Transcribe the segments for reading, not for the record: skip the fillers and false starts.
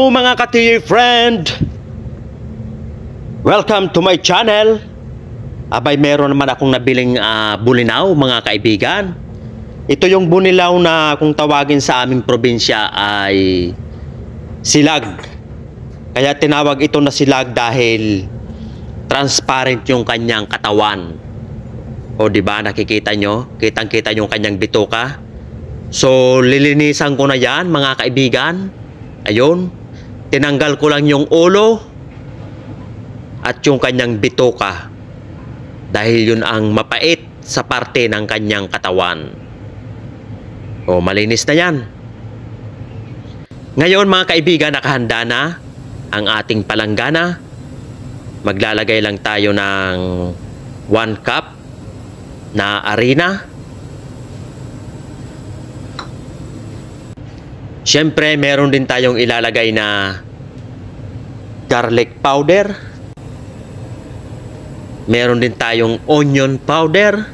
Hello mga ka-TJ friend! Welcome to my channel. Abay, meron naman akong nabiling bulinaw mga kaibigan. Ito yung bunilaw na kung tawagin sa aming probinsya ay silag. Kaya tinawag ito na silag dahil transparent yung kanyang katawan. O diba, nakikita nyo? Kitang-kita yung kanyang bituka. So lilinisan ko na yan mga kaibigan. Ayun, tinanggal ko lang yung ulo at yung kanyang bituka dahil yun ang mapait sa parte ng kanyang katawan. O, malinis na yan. Ngayon mga kaibigan, nakahanda na ang ating palanggana. Maglalagay lang tayo ng 1 cup na harina. Siyempre, meron din tayong ilalagay na garlic powder. Meron din tayong onion powder.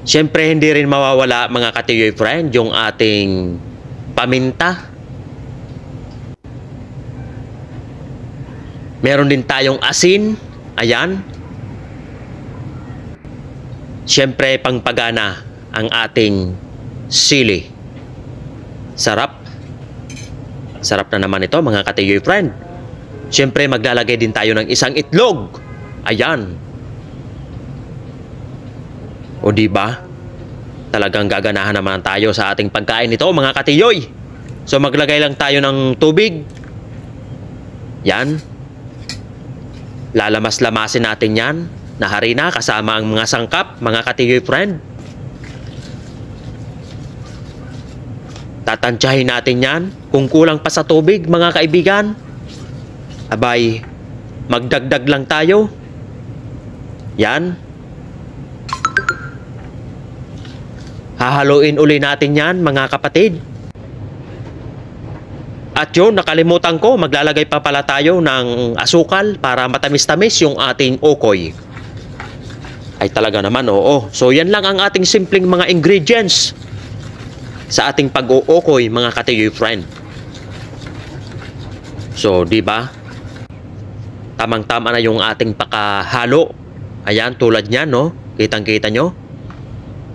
Siyempre, hindi rin mawawala mga ka-TJ friend yung ating paminta. Meron din tayong asin. Ayan. Siyempre, pangpagana ang ating sili. Sarap. Sarap na naman ito mga ka-TJ friend. Siyempre maglalagay din tayo ng isang itlog. Ayan. O diba? Talagang gaganahan naman tayo sa ating pagkain ito mga ka-TJ. So maglagay lang tayo ng tubig. Yan. Lalamas-lamasin natin yan na harina kasama ang mga sangkap mga ka-TJ friend. Tatansyahin natin yan. Kung kulang pa sa tubig, mga kaibigan, abay, magdagdag lang tayo. Yan. Hahaluin uli natin yan, mga kapatid. At yun, nakalimutan ko, maglalagay pa pala tayo ng asukal para matamis-tamis yung ating okoy. Ay talaga naman, oo. So yan lang ang ating simpleng mga ingredients sa ating pag-uukoy mga ka-TJ friend. So, di ba? Tamang-tama na yung ating pakahalo. Ayan, tulad niyan, no? Kitang-kita nyo?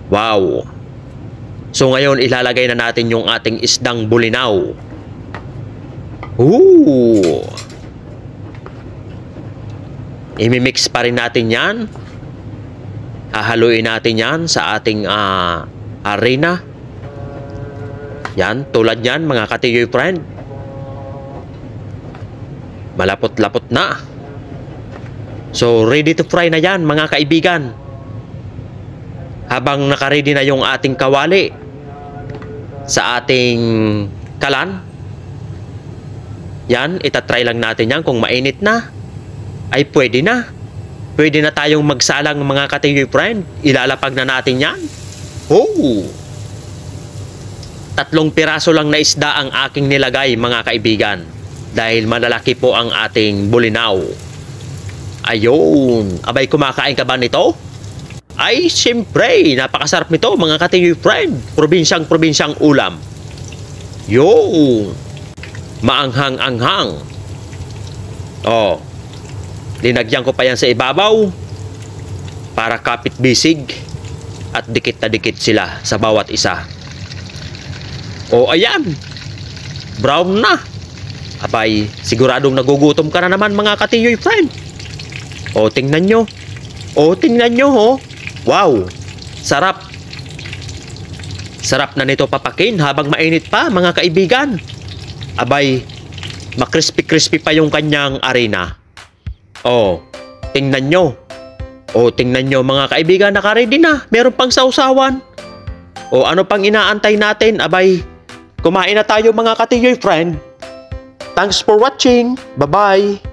Wow! So, ngayon, ilalagay na natin yung ating isdang bulinaw. Ooh! Imimix pa rin natin yan. Hahaluin natin yan sa ating harina. Yan, tulad yan mga ka-TJ friend. Malapot-lapot na. So, ready to fry na yan mga kaibigan. Habang nakaready na yung ating kawali sa ating kalan. Yan, itatry lang natin yan. Kung mainit na, ay pwede na. Pwede na tayong magsalang mga ka-TJ friend. Ilalapag na natin yan. Oh! 3 piraso lang na isda ang aking nilagay mga kaibigan dahil malalaki po ang ating bulinaw. Ayun, abay, kumakain ka ba nito? Ay siyempre, napakasarap nito mga ka-TJ friend. Probinsyang ulam. Yun, maanghang-anghang. Oh, linagyan ko pa yan sa ibabaw para kapit bisig at dikit na dikit sila sa bawat isa. O ayan, brown na. Abay, siguradong nagugutom ka na naman mga ka-TJ friend. O tingnan nyo. O tingnan nyo ho. Wow, sarap. Sarap na nito papakin habang mainit pa mga kaibigan. Abay, makrispy-crispy pa yung kanyang harina. O, tingnan nyo. O tingnan nyo mga kaibigan, nakaready na. Meron pang sausawan. O ano pang inaantay natin? Abay, kumain na tayo mga ka-TJ friend. Thanks for watching. Bye-bye.